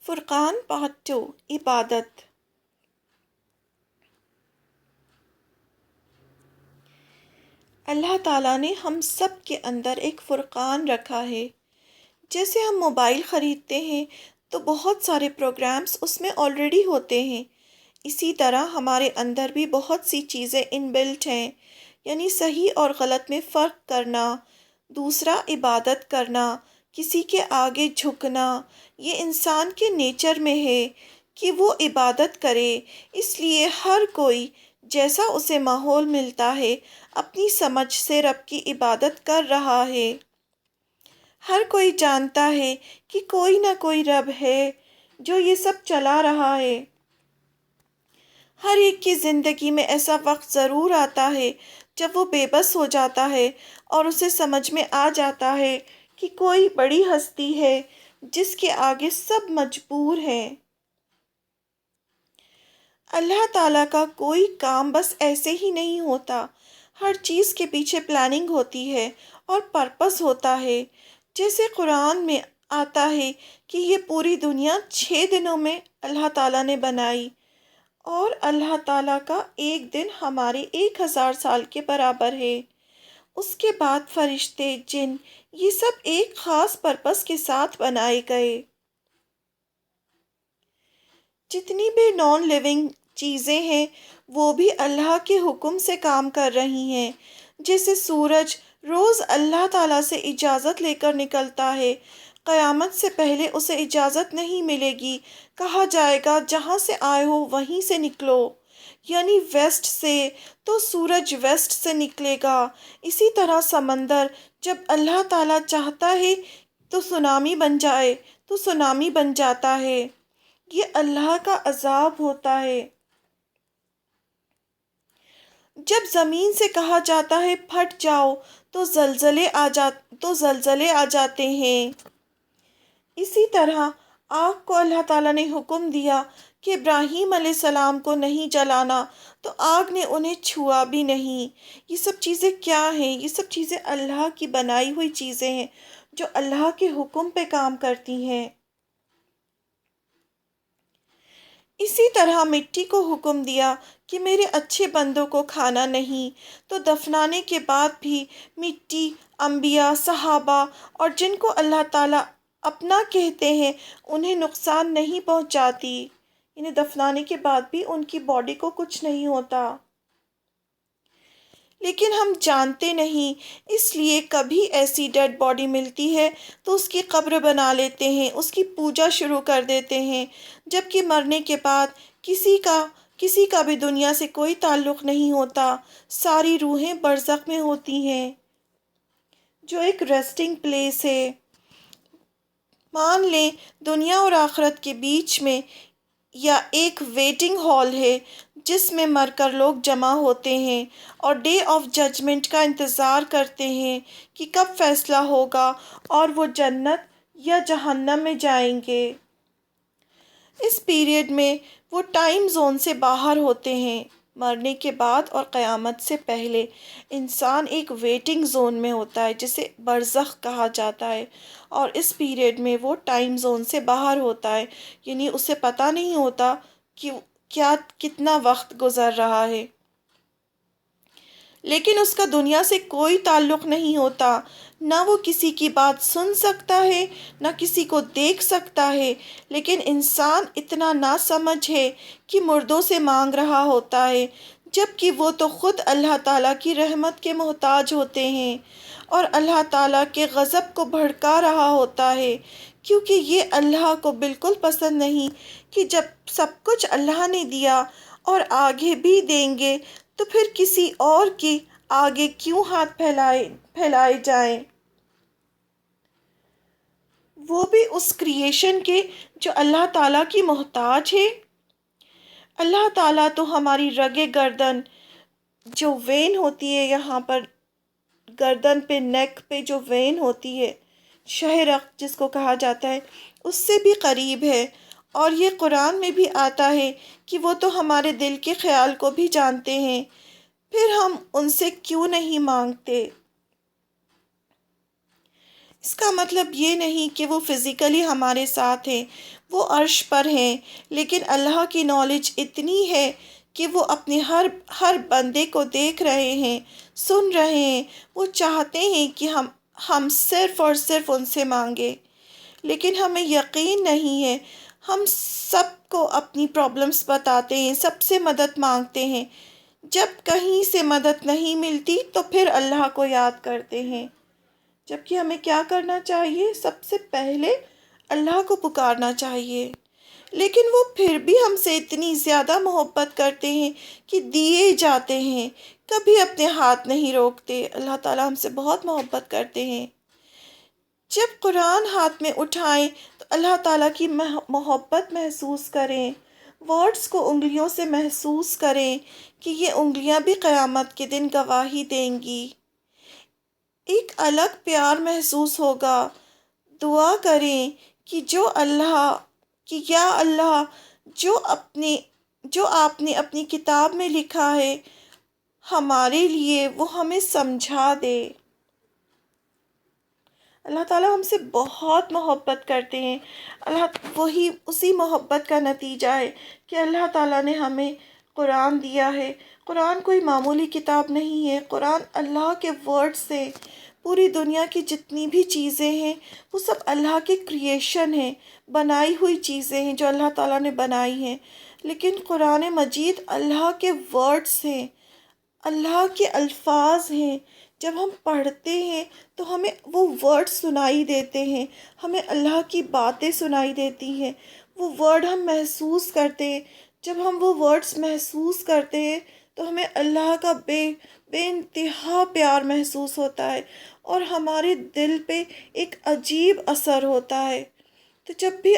فرقان part 2 عبادت۔ اللہ تعالیٰ نے ہم سب کے اندر ایک فرقان رکھا ہے۔ جیسے ہم موبائل خریدتے ہیں تو بہت سارے پروگرامز اس میں آلریڈی ہوتے ہیں، اسی طرح ہمارے اندر بھی بہت سی چیزیں ان بلٹ ہیں، یعنی صحیح اور غلط میں فرق کرنا، دوسرا عبادت کرنا، کسی کے آگے جھکنا، یہ انسان کے نیچر میں ہے کہ وہ عبادت کرے۔ اس لیے ہر کوئی جیسا اسے ماحول ملتا ہے اپنی سمجھ سے رب کی عبادت کر رہا ہے۔ ہر کوئی جانتا ہے کہ کوئی نہ کوئی رب ہے جو یہ سب چلا رہا ہے۔ ہر ایک کی زندگی میں ایسا وقت ضرور آتا ہے جب وہ بے بس ہو جاتا ہے اور اسے سمجھ میں آ جاتا ہے کہ کوئی بڑی ہستی ہے جس کے آگے سب مجبور ہیں۔ اللہ تعالیٰ کا کوئی کام بس ایسے ہی نہیں ہوتا، ہر چیز کے پیچھے پلاننگ ہوتی ہے اور پرپس ہوتا ہے۔ جیسے قرآن میں آتا ہے کہ یہ پوری دنیا 6 دنوں میں اللہ تعالیٰ نے بنائی، اور اللہ تعالیٰ کا ایک دن ہمارے 1000 سال کے برابر ہے۔ اس کے بعد فرشتے، جن، یہ سب ایک خاص پرپس کے ساتھ بنائے گئے۔ جتنی بھی نان لیونگ چیزیں ہیں وہ بھی اللہ کے حکم سے کام کر رہی ہیں۔ جیسے سورج روز اللہ تعالیٰ سے اجازت لے کر نکلتا ہے، قیامت سے پہلے اسے اجازت نہیں ملے گی، کہا جائے گا جہاں سے آئے ہو وہیں سے نکلو، یعنی ویسٹ سے، تو سورج ویسٹ سے نکلے گا۔ اسی طرح سمندر جب اللہ تعالیٰ چاہتا ہے تو سونامی بن جائے تو سونامی بن جاتا ہے۔ یہ اللہ کا عذاب ہوتا ہے۔ جب زمین سے کہا جاتا ہے پھٹ جاؤ تو زلزلے آ جاتے ہیں۔ اسی طرح آگ کو اللہ تعالیٰ نے حکم دیا کہ ابراہیم علیہ السلام کو نہیں جلانا، تو آگ نے انہیں چھوا بھی نہیں۔ یہ سب چیزیں کیا ہیں؟ یہ سب چیزیں اللہ کی بنائی ہوئی چیزیں ہیں جو اللہ کے حکم پہ کام کرتی ہیں۔ اسی طرح مٹی کو حکم دیا کہ میرے اچھے بندوں کو کھانا نہیں، تو دفنانے کے بعد بھی مٹی انبیاء، صحابہ اور جن کو اللہ تعالیٰ اپنا کہتے ہیں انہیں نقصان نہیں پہنچاتی، انہیں دفنانے کے بعد بھی ان کی باڈی کو کچھ نہیں ہوتا۔ لیکن ہم جانتے نہیں، اس لیے کبھی ایسی ڈیڈ باڈی ملتی ہے تو اس کی قبر بنا لیتے ہیں، اس کی پوجا شروع کر دیتے ہیں، جبکہ مرنے کے بعد کسی کا بھی دنیا سے کوئی تعلق نہیں ہوتا، ساری روحیں برزخ میں ہوتی ہیں جو ایک ریسٹنگ پلیس ہے۔ مان لیں دنیا اور آخرت کے بیچ میں یا ایک ویٹنگ ہال ہے جس میں مر کر لوگ جمع ہوتے ہیں اور ڈے آف ججمنٹ کا انتظار کرتے ہیں کہ کب فیصلہ ہوگا اور وہ جنت یا جہنم میں جائیں گے۔ اس پیریڈ میں وہ ٹائم زون سے باہر ہوتے ہیں۔ مرنے کے بعد اور قیامت سے پہلے انسان ایک ویٹنگ زون میں ہوتا ہے جسے برزخ کہا جاتا ہے، اور اس پیریڈ میں وہ ٹائم زون سے باہر ہوتا ہے، یعنی اسے پتہ نہیں ہوتا کہ کتنا وقت گزر رہا ہے۔ لیکن اس کا دنیا سے کوئی تعلق نہیں ہوتا، نہ وہ کسی کی بات سن سکتا ہے نہ کسی کو دیکھ سکتا ہے۔ لیکن انسان اتنا ناسمجھ ہے کہ مردوں سے مانگ رہا ہوتا ہے، جبکہ وہ تو خود اللہ تعالیٰ کی رحمت کے محتاج ہوتے ہیں اور اللہ تعالیٰ کے غضب کو بھڑکا رہا ہوتا ہے، کیونکہ یہ اللہ کو بالکل پسند نہیں کہ جب سب کچھ اللہ نے دیا اور آگے بھی دیں گے تو پھر کسی اور کی آگے کیوں ہاتھ پھیلائے جائیں، وہ بھی اس کریشن کے جو اللہ تعالیٰ کی محتاج ہے۔ اللہ تعالیٰ تو ہماری رگے گردن، جو وین ہوتی ہے یہاں پر گردن پہ، نیک پہ جو وین ہوتی ہے، شہرق جس کو کہا جاتا ہے، اس سے بھی قریب ہے، اور یہ قرآن میں بھی آتا ہے کہ وہ تو ہمارے دل کے خیال کو بھی جانتے ہیں، پھر ہم ان سے کیوں نہیں مانگتے۔ اس کا مطلب یہ نہیں کہ وہ فزیکلی ہمارے ساتھ ہیں، وہ عرش پر ہیں، لیکن اللہ کی نالج اتنی ہے کہ وہ اپنے ہر بندے کو دیکھ رہے ہیں، سن رہے ہیں۔ وہ چاہتے ہیں کہ ہم صرف اور صرف ان سے مانگیں، لیکن ہمیں یقین نہیں ہے۔ ہم سب کو اپنی پرابلمس بتاتے ہیں، سب سے مدد مانگتے ہیں۔ جب کہیں سے مدد نہیں ملتی تو پھر اللہ کو یاد کرتے ہیں، جبکہ ہمیں کیا کرنا چاہیے؟ سب سے پہلے اللہ کو پکارنا چاہیے۔ لیکن وہ پھر بھی ہم سے اتنی زیادہ محبت کرتے ہیں کہ دیے جاتے ہیں، کبھی اپنے ہاتھ نہیں روکتے۔ اللہ تعالیٰ ہم سے بہت محبت کرتے ہیں۔ جب قرآن ہاتھ میں اٹھائیں تو اللہ تعالیٰ کی محبت محسوس کریں، ورڈز کو انگلیوں سے محسوس کریں کہ یہ انگلیاں بھی قیامت کے دن گواہی دیں گی۔ ایک الگ پیار محسوس ہوگا۔ دعا کریں کہ یا اللہ، جو آپ نے اپنی کتاب میں لکھا ہے ہمارے لیے، وہ ہمیں سمجھا دے۔ اللہ تعالیٰ ہم سے بہت محبت کرتے ہیں۔ اسی محبت کا نتیجہ ہے کہ اللہ تعالیٰ نے ہمیں قرآن دیا ہے۔ قرآن کوئی معمولی کتاب نہیں ہے، قرآن اللہ کے ورڈ سے، پوری دنیا کی جتنی بھی چیزیں ہیں وہ سب اللہ کے کریشن ہیں، بنائی ہوئی چیزیں ہیں جو اللہ تعالیٰ نے بنائی ہیں۔ لیکن قرآن مجید اللہ کے ورڈز ہیں، اللہ کے الفاظ ہیں۔ جب ہم پڑھتے ہیں تو ہمیں وہ ورڈ سنائی دیتے ہیں، ہمیں اللہ کی باتیں سنائی دیتی ہیں، وہ ورڈ ہم محسوس کرتے ہیں۔ جب ہم وہ ورڈز محسوس کرتے ہیں تو ہمیں اللہ کا بے انتہا پیار محسوس ہوتا ہے اور ہمارے دل پہ ایک عجیب اثر ہوتا ہے۔ تو جب بھی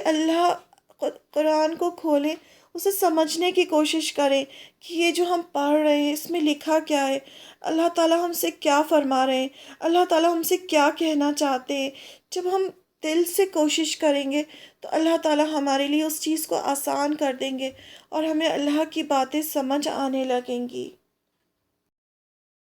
قرآن کو کھولیں، اسے سمجھنے کی کوشش کریں کہ یہ جو ہم پڑھ رہے ہیں اس میں لکھا کیا ہے، اللہ تعالیٰ ہم سے کیا فرما رہے ہیں، اللہ تعالیٰ ہم سے کیا کہنا چاہتے ہیں۔ جب ہم دل سے کوشش کریں گے تو اللہ تعالیٰ ہمارے لیے اس چیز کو آسان کر دیں گے اور ہمیں اللہ کی باتیں سمجھ آنے لگیں گی۔